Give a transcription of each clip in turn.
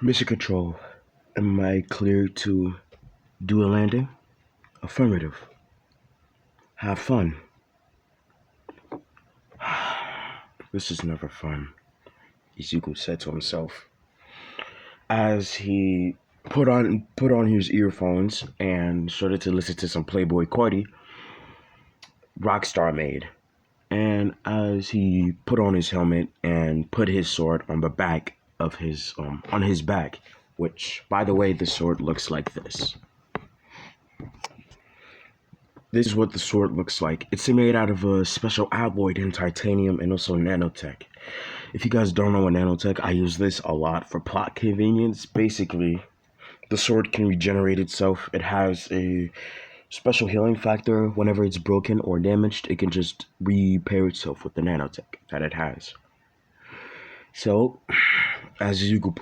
Mission Control, am I clear to do a landing? Affirmative. Have fun. This is never fun, Izuku said to himself as he put on his earphones and started to listen to some Playboy Cardi Rockstar made. And as he put on his helmet and put his sword on the back of his on his back, which by the way the sword looks like this. This is what the sword looks like. It's made out of a special alloy in titanium and also nanotech. If you guys don't know what nanotech, I use this a lot for plot convenience. Basically, the sword can regenerate itself. It has a special healing factor. Whenever it's broken or damaged, it can just repair itself with the nanotech that it has. So, as Izuku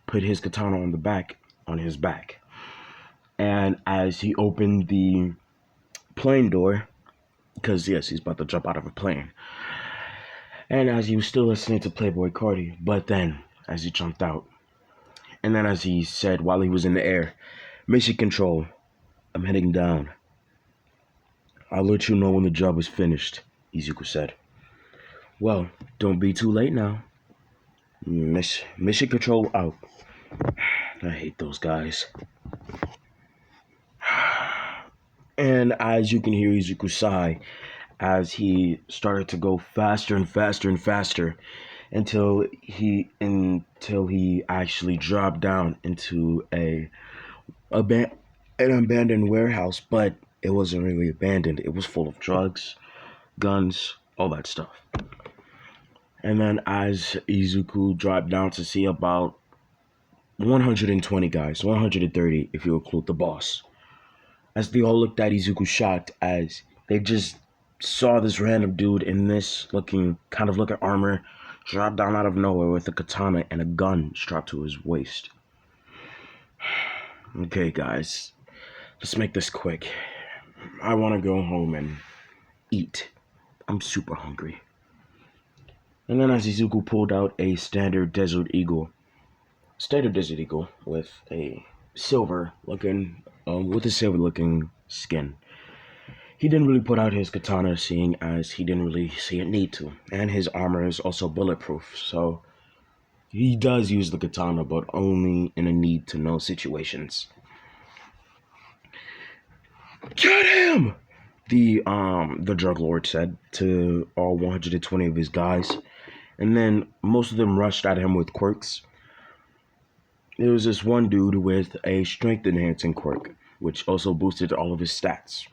put his katana on his back, and as he opened the plane door, because yes, he's about to jump out of a plane, and as he was still listening to Playboy Cardi, but then as he jumped out, and then as he said while he was in the air, "Mission Control, I'm heading down. I'll let you know when the job is finished," Izuku said. "Well, don't be too late now. Mission Control out." I hate those guys. And as you can hear Izuku sigh, as he started to go faster and faster and faster until he actually dropped down into an abandoned warehouse, but it wasn't really abandoned. It was full of drugs, guns, all that stuff. And then as Izuku dropped down to see about 120 guys, 130 if you include the boss, as they all looked at Izuku shocked as they just saw this random dude in this looking armor drop down out of nowhere with a katana and a gun strapped to his waist. Okay, guys, let's make this quick. I want to go home and eat. I'm super hungry. And then as Izuku pulled out a standard Desert Eagle with a silver looking skin. He didn't really put out his katana, seeing as he didn't really see it need to, and his armor is also bulletproof, so he does use the katana, but only in a need-to-know situations. Get him! The drug lord said to all 120 of his guys, and then most of them rushed at him with quirks. There was this one dude with a strength enhancing quirk, which also boosted all of his stats.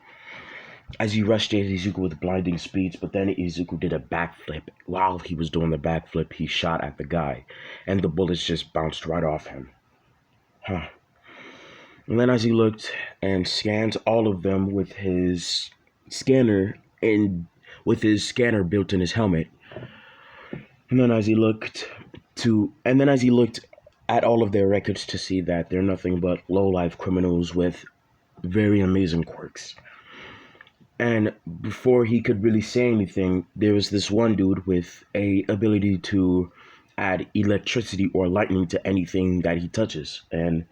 As he rushed at Izuku with blinding speeds, but then Izuku did a backflip. While he was doing the backflip, he shot at the guy, and the bullets just bounced right off him. And then as he looked and scanned all of them with his scanner built in his helmet, and then as he looked at all of their records to see that they're nothing but low-life criminals with very amazing quirks. And before he could really say anything, there was this one dude with a ability to add electricity or lightning to anything that he touches. And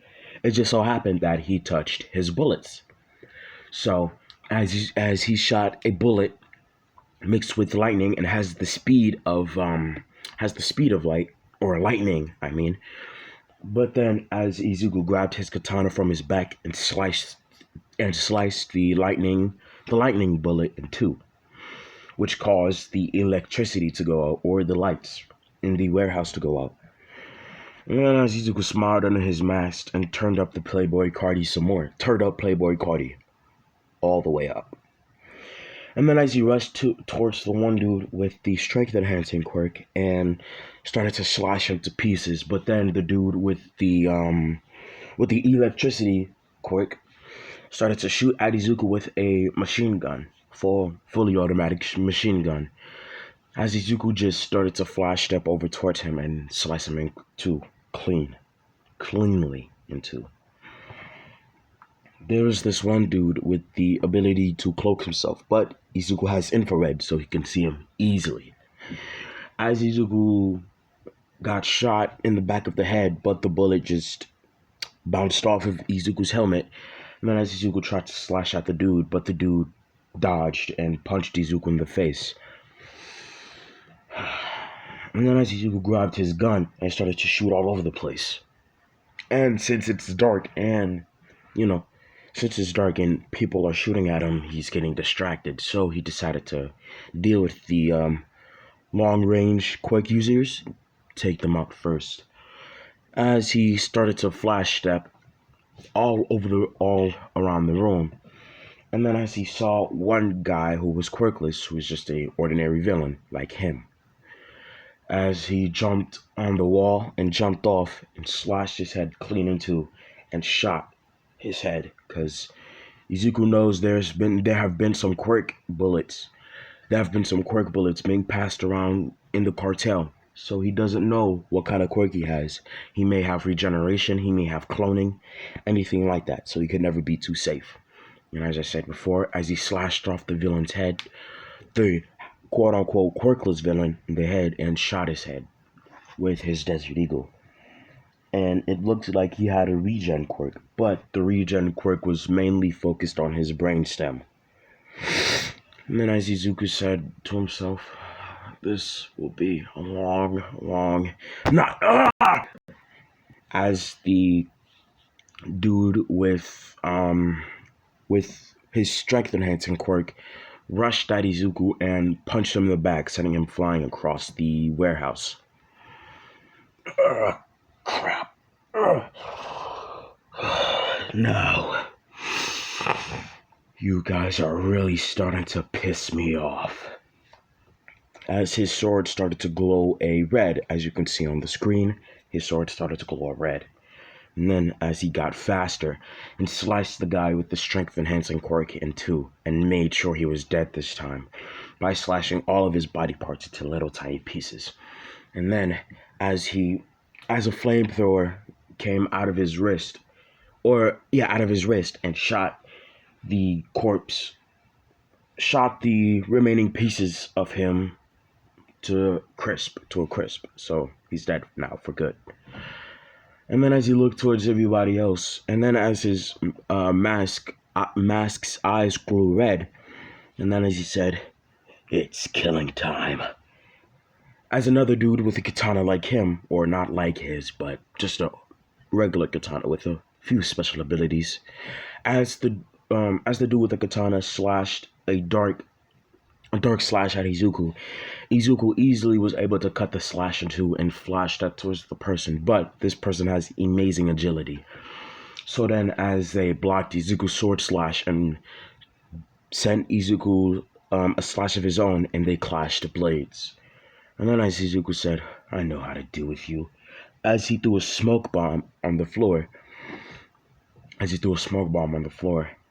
it just so happened that he touched his bullets. So as he shot a bullet mixed with lightning and has the speed of light or lightning, I mean. But then as Izuku grabbed his katana from his back and sliced the lightning bullet in two, which caused the electricity to go out, or the lights in the warehouse to go out. And then as Izuku smiled under his mask and turned up Playboy Cardi all the way up. And then as he rushed towards the one dude with the strength enhancing quirk and started to slash him to pieces, but then the dude with the electricity quirk started to shoot at Izuku with a machine gun, fully automatic machine gun. As Izuku just started to flash step over towards him and slice him into cleanly into. There was this one dude with the ability to cloak himself, but Izuku has infrared so he can see him easily. As Izuku got shot in the back of the head, but the bullet just bounced off of Izuku's helmet. And then as Izuku tried to slash at the dude, but the dude dodged and punched Izuku in the face. And then as Izuku grabbed his gun and started to shoot all over the place. And since it's dark and, you know, since it's dark and people are shooting at him, he's getting distracted. So he decided to deal with the long-range quick users, take them out first. As he started to flash step all around the room, and then as he saw one guy who was quirkless, who was just a ordinary villain like him, as he jumped on the wall and jumped off and slashed his head clean in two and shot his head, because Izuku knows there have been some quirk bullets. There have been some quirk bullets being passed around in the cartel. So he doesn't know what kind of quirk he has. He may have regeneration, he may have cloning, anything like that. So he could never be too safe. And as I said before, as he slashed off the villain's head, the quote-unquote quirkless villain in the head, and shot his head with his Desert Eagle. And it looked like he had a regen quirk, but the regen quirk was mainly focused on his brainstem. And then as Izuku said to himself, this will be a long, not as the dude with his strength enhancing quirk rushed at Izuku and punched him in the back, sending him flying across the warehouse. Crap. No. You guys are really starting to piss me off. As his sword started to glow a red, as you can see on the screen, his sword started to glow a red. And then as he got faster and sliced the guy with the strength enhancing quirk in two and made sure he was dead this time by slashing all of his body parts into little tiny pieces. And then as a flamethrower came out of his wrist, and shot the remaining pieces of him to a crisp. So he's dead now for good. And then as he looked towards everybody else, and then as his mask's eyes grew red, and then as he said, "It's killing time." As another dude with a katana like him, or not like his, but just a regular katana with a few special abilities, as the dude with the katana slashed a dark slash at Izuku, Izuku easily was able to cut the slash in two and flash that towards the person, but this person has amazing agility. So then as they blocked Izuku's sword slash and sent Izuku a slash of his own, and they clashed the blades. And then as Izuku said, "I know how to deal with you," as he threw a smoke bomb on the floor.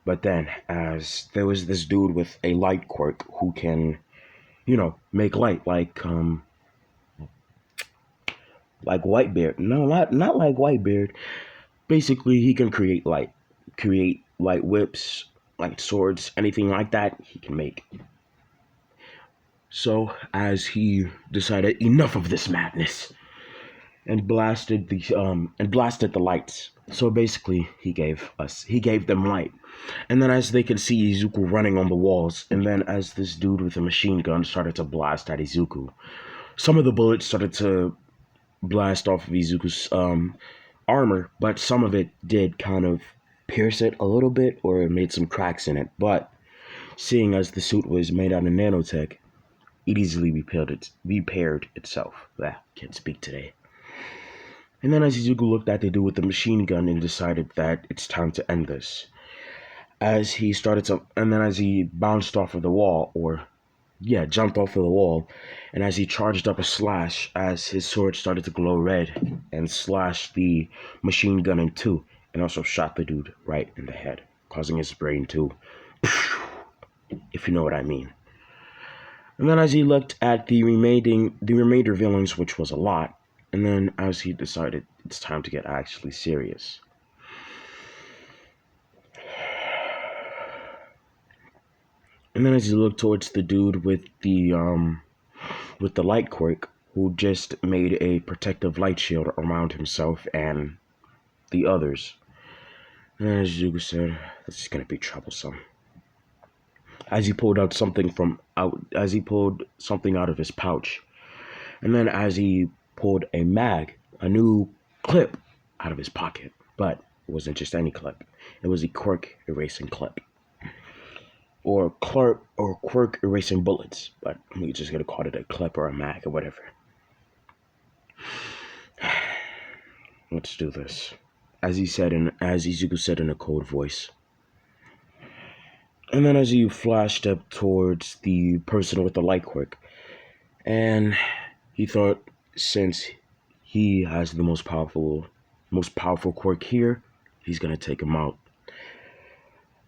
But then, as there was this dude with a light quirk who can, make light like Whitebeard. No, not like Whitebeard. Basically, he can create light whips, light swords, anything like that. He can make. So, as he decided enough of this madness, and blasted the lights. So basically, he gave them light. And then as they could see Izuku running on the walls, and then as this dude with a machine gun started to blast at Izuku, some of the bullets started to blast off of Izuku's armor, but some of it did kind of pierce it a little bit, or it made some cracks in it. But seeing as the suit was made out of nanotech, it easily repaired itself. Can't speak today. And then as Izuku looked at the dude with the machine gun and decided that it's time to end this. As he bounced off of the wall, jumped off of the wall, and as he charged up a slash, as his sword started to glow red, and slashed the machine gun in two, and also shot the dude right in the head, causing his brain to, if you know what I mean. And then as he looked at the remainder villains, which was a lot, and then as he decided it's time to get actually serious. And then as he looked towards the dude with the light quirk, who just made a protective light shield around himself and the others. And as Izuku said, this is gonna be troublesome. As he pulled something out of his pouch, and then as he pulled a new clip out of his pocket, but it wasn't just any clip. It was a quirk erasing clip. Or quirk erasing bullets, but we just gonna call it a clip or a mag or whatever. Let's do this. As Izuku said in a cold voice. And then as he flashed up towards the person with the light quirk, and he thought, since he has the most powerful quirk here, he's gonna take him out.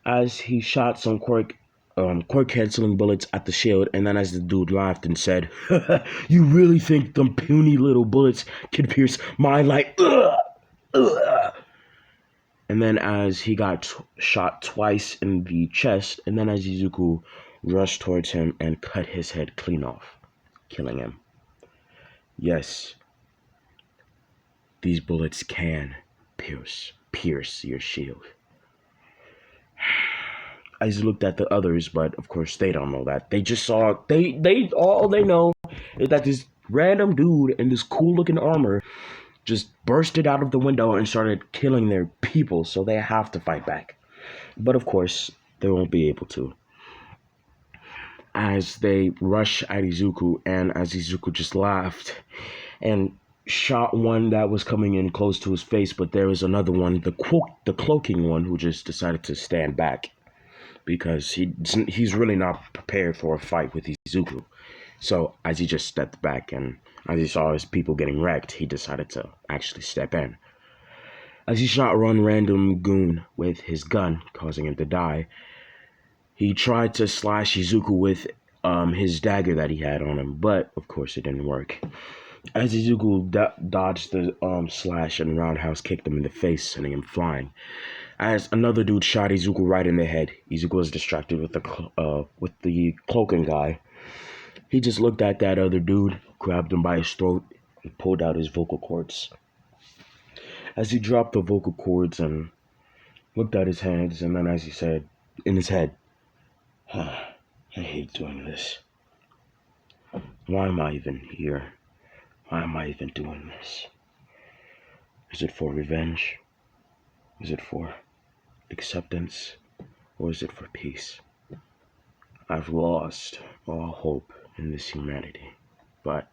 As he shot some quirk canceling bullets at the shield, and then as the dude laughed and said, "You really think them puny little bullets can pierce my light?" And then as he got shot twice in the chest, and then as Izuku rushed towards him and cut his head clean off, killing him. Yes, these bullets can pierce your shield. I just looked at the others, but of course they don't know that. They just saw, all they know is that this random dude in this cool looking armor just bursted out of the window and started killing their people, so they have to fight back. But of course, they won't be able to. As they rush at Izuku, and as Izuku just laughed and shot one that was coming in close to his face, but there was another one, the cloaking one, who just decided to stand back because he's really not prepared for a fight with Izuku. So as he just stepped back and as he saw his people getting wrecked, he decided to actually step in. As he shot one random goon with his gun, causing him to die, he tried to slash Izuku with his dagger that he had on him, but of course it didn't work. As Izuku dodged the slash and roundhouse kicked him in the face, sending him flying. As another dude shot Izuku right in the head, Izuku was distracted with the cloaking guy. He just looked at that other dude, grabbed him by his throat, and pulled out his vocal cords. As he dropped the vocal cords and looked at his hands, and then as he said in his head, I hate doing this. Why am I even here? Why am I even doing this? Is it for revenge? Is it for acceptance? Or is it for peace? I've lost all hope in this humanity. But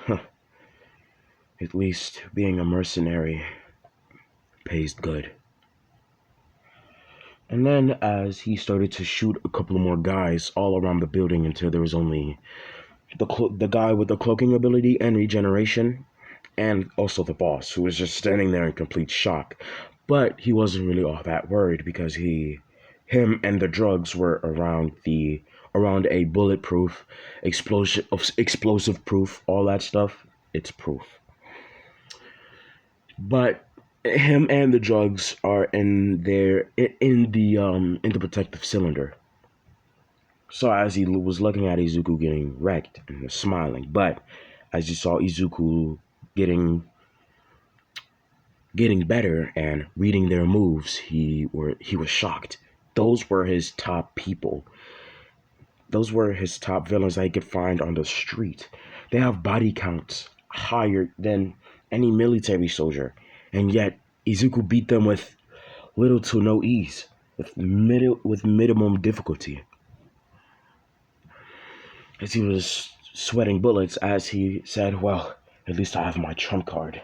at least being a mercenary pays good. And then as he started to shoot a couple more guys all around the building until there was only the guy with the cloaking ability and regeneration, and also the boss, who was just standing there in complete shock. But he wasn't really all that worried because him and the drugs were around a bulletproof, explosive proof, all that stuff. It's proof. But him and the drugs are in the protective cylinder. So as he was looking at Izuku getting wrecked and was smiling, but as you saw Izuku getting better and reading their moves, he was shocked. Those were his top people. Those were his top villains that he could find on the street. They have body counts higher than any military soldier, and yet Izuku beat them with little to no ease, with minimum difficulty. As he was sweating bullets, as he said, well, at least I have my trump card,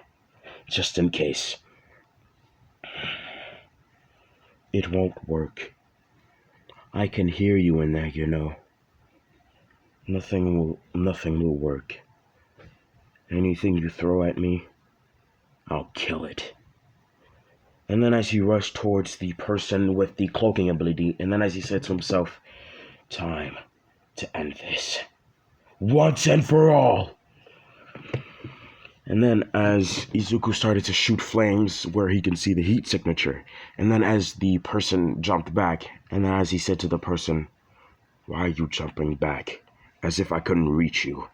just in case. It won't work. I can hear you in there, you know. Nothing will work. Anything you throw at me, I'll kill it. And then as he rushed towards the person with the cloaking ability, and then as he said to himself, time to end this. Once and for all. And then as Izuku started to shoot flames where he can see the heat signature, and then as the person jumped back, and then as he said to the person, why are you jumping back? As if I couldn't reach you.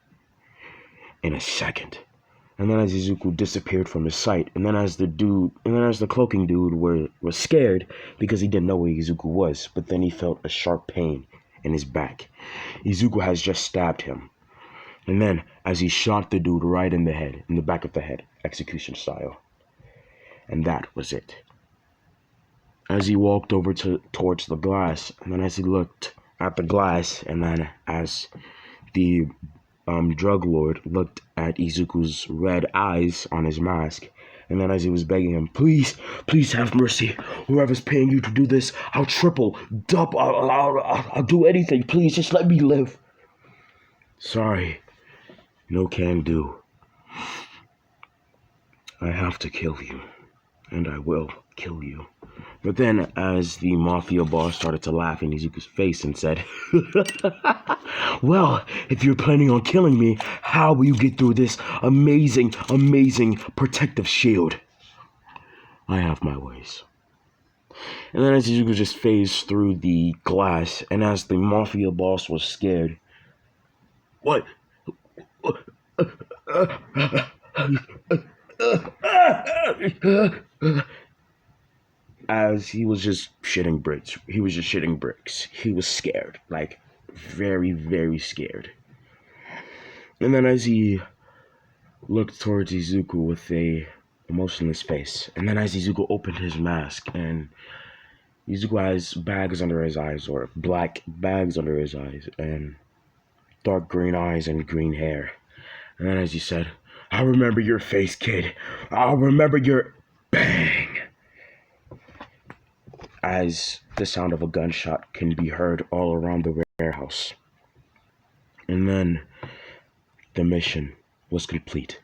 in a second. And then as Izuku disappeared from his sight, and then as the cloaking dude was scared because he didn't know where Izuku was, but then he felt a sharp pain in his back. Izuku has just stabbed him. And then as he shot the dude right in the head, in the back of the head, execution style. And that was it. As he walked over towards the glass, and then as he looked at the glass, and then as the drug lord looked at Izuku's red eyes on his mask, and then as he was begging him, please have mercy. Whoever's paying you to do this, I'll triple, double, I'll do anything. Please, just let me live. Sorry, no can do. I have to kill you, and I will kill you. But then, as the mafia boss started to laugh in Izuku's face and said, well, if you're planning on killing me, how will you get through this amazing protective shield? I have my ways. And then as Izuku just phased through the glass, and as the mafia boss was scared, what? As he was just shitting bricks. He was just shitting bricks. He was scared. Like, very scared. And then as he looked towards Izuku with a emotionless face, and then as Izuku opened his mask, and Izuku has bags under his eyes, or black bags under his eyes, and dark green eyes and green hair. And then as he said, I'll remember your face, kid. I'll remember your bang. As the sound of a gunshot can be heard all around the warehouse. And then the mission was complete.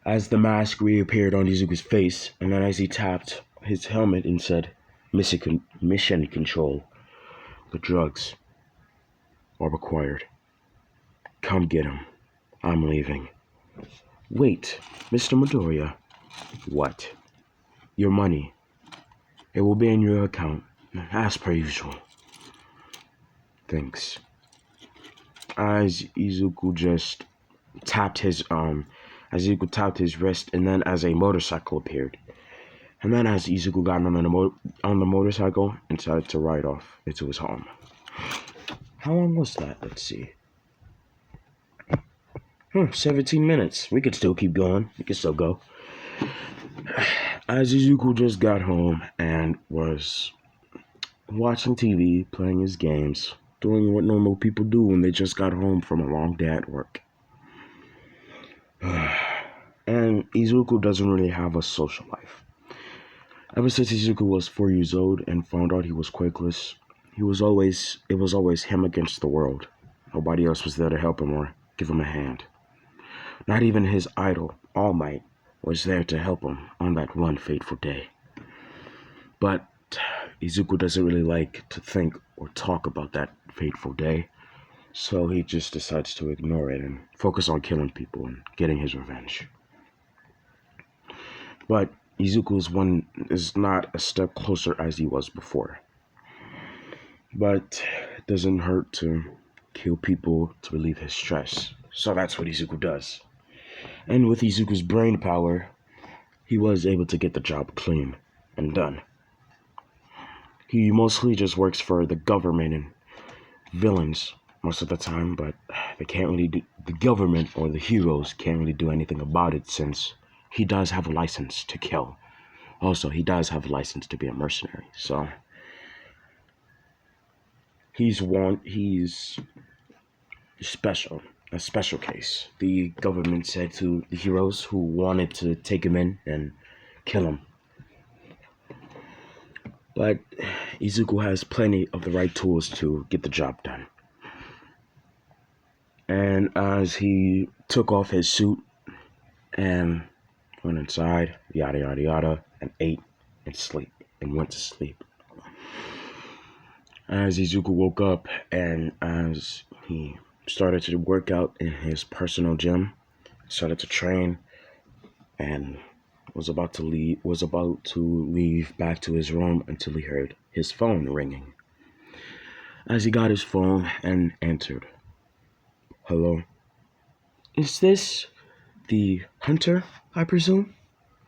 As the mask reappeared on Izuku's face, and then as he tapped his helmet and said, Mission control, the drugs are required. Come get him. I'm leaving. Wait, Mr. Midoriya. What? Your money. It will be in your account, as per usual. Thanks. As Izuku just tapped his wrist, and then as a motorcycle appeared. And then as Izuku got on the motorcycle and started to ride off into his home. How long was that? Let's see. 17 minutes. We could still keep going. We could still go. As Izuku just got home and was watching TV, playing his games, doing what normal people do when they just got home from a long day at work. And Izuku doesn't really have a social life. Ever since Izuku was 4 years old and found out he was quakeless, it was always him against the world. Nobody else was there to help him or give him a hand. Not even his idol, All Might, was there to help him on that one fateful day. But Izuku doesn't really like to think or talk about that fateful day, so he just decides to ignore it and focus on killing people and getting his revenge. But Izuku is not a step closer as he was before. But it doesn't hurt to kill people to relieve his stress, so that's what Izuku does. And with Izuku's brain power, he was able to get the job clean and done. He mostly just works for the government and villains most of the time, but they can't really do, the government or the heroes can't really do anything about it since he does have a license to kill. Also, he does have a license to be a mercenary, so he's special. A special case. The government said to the heroes who wanted to take him in and kill him. But Izuku has plenty of the right tools to get the job done. And as he took off his suit and went inside, yada yada yada, and ate and went to sleep. As Izuku woke up and as he started to work out in his personal gym, started to train, and was about to leave back to his room until he heard his phone ringing. As he got his phone and answered, "Hello?" Is this the hunter, I presume?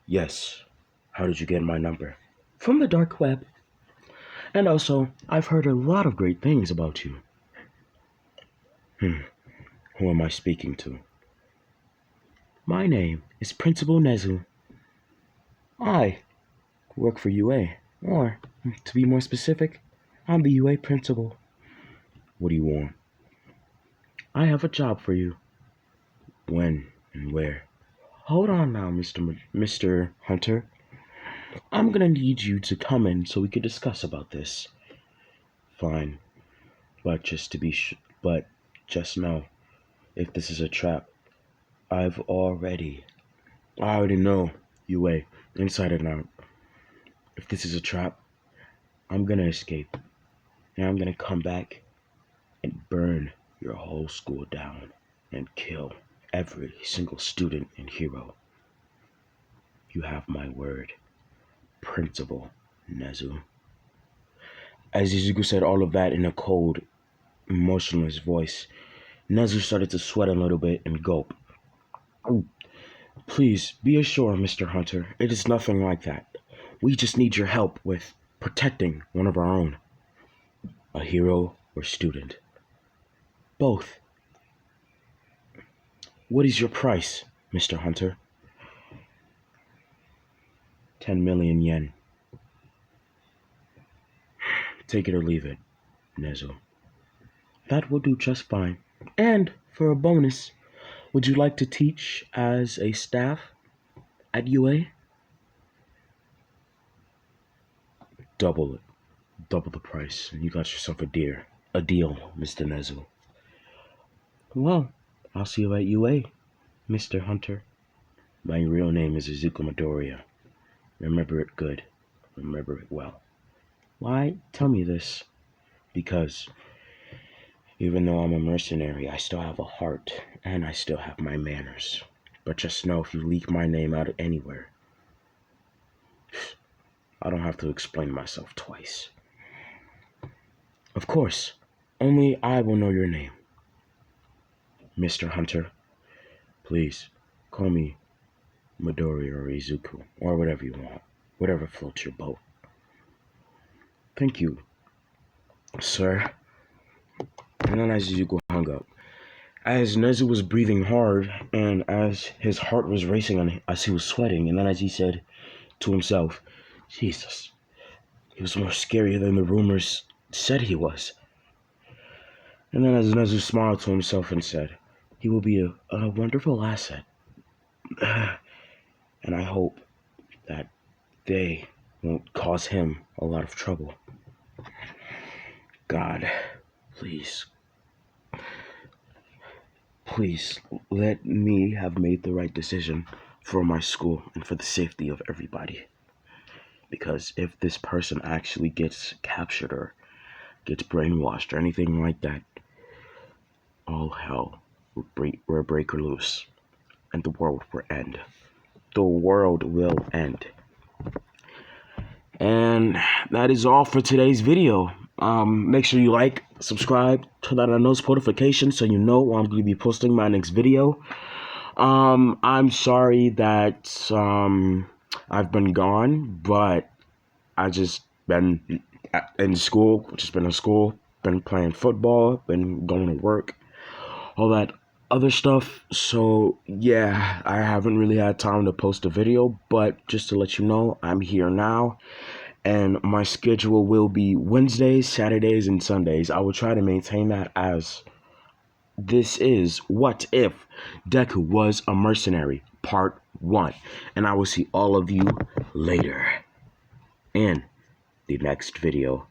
Yes. How did you get my number? From the dark web. And also, I've heard a lot of great things about you. Who am I speaking to? My name is Principal Nezu. I work for UA, or, to be more specific, I'm the UA principal. What do you want? I have a job for you. When and where? Hold on now, Mr. Hunter. I'm gonna need you to come in so we can discuss about this. Fine, but but just know, if this is a trap, I already know UA inside and out. If this is a trap, I'm gonna escape, and I'm gonna come back and burn your whole school down and kill every single student and hero. You have my word, Principal Nezu. As Izuku said all of that in a cold, emotionless voice, Nezu started to sweat a little bit and gulp. Please, be assured, Mr. Hunter, it is nothing like that. We just need your help with protecting one of our own. A hero or student. Both. What is your price, Mr. Hunter? 10 million yen. Take it or leave it, Nezu. That will do just fine. And for a bonus, would you like to teach as a staff at UA? Double it. Double the price, and you got yourself a deal, Mr. Nezu. Well, I'll see you at UA, Mr. Hunter. My real name is Izuku Midoriya. Remember it good. Remember it well. Why tell me this? Because even though I'm a mercenary, I still have a heart, and I still have my manners. But just know, if you leak my name out anywhere, I don't have to explain myself twice. Of course, only I will know your name. Mr. Hunter, please call me Midori or Izuku, or whatever you want. Whatever floats your boat. Thank you, sir. And then as Izuku hung up, as Nezu was breathing hard, and as his heart was racing, as he was sweating, and then as he said to himself, Jesus, he was more scarier than the rumors said he was. And then as Nezu smiled to himself and said, he will be a wonderful asset. And I hope that they won't cause him a lot of trouble. God, please let me have made the right decision for my school and for the safety of everybody. Because if this person actually gets captured or gets brainwashed or anything like that, all hell will break or loose, and the world will end. The world will end. And that is all for today's video. Make sure you like, subscribe, turn on those notifications so you know when I'm going to be posting my next video. I'm sorry that I've been gone, but I just been in school, been playing football, been going to work, all that other stuff. So yeah, I haven't really had time to post a video, but just to let you know, I'm here now. And my schedule will be Wednesdays, Saturdays, and Sundays. I will try to maintain that, as this is What If Deku Was a Mercenary, Part 1. And I will see all of you later in the next video.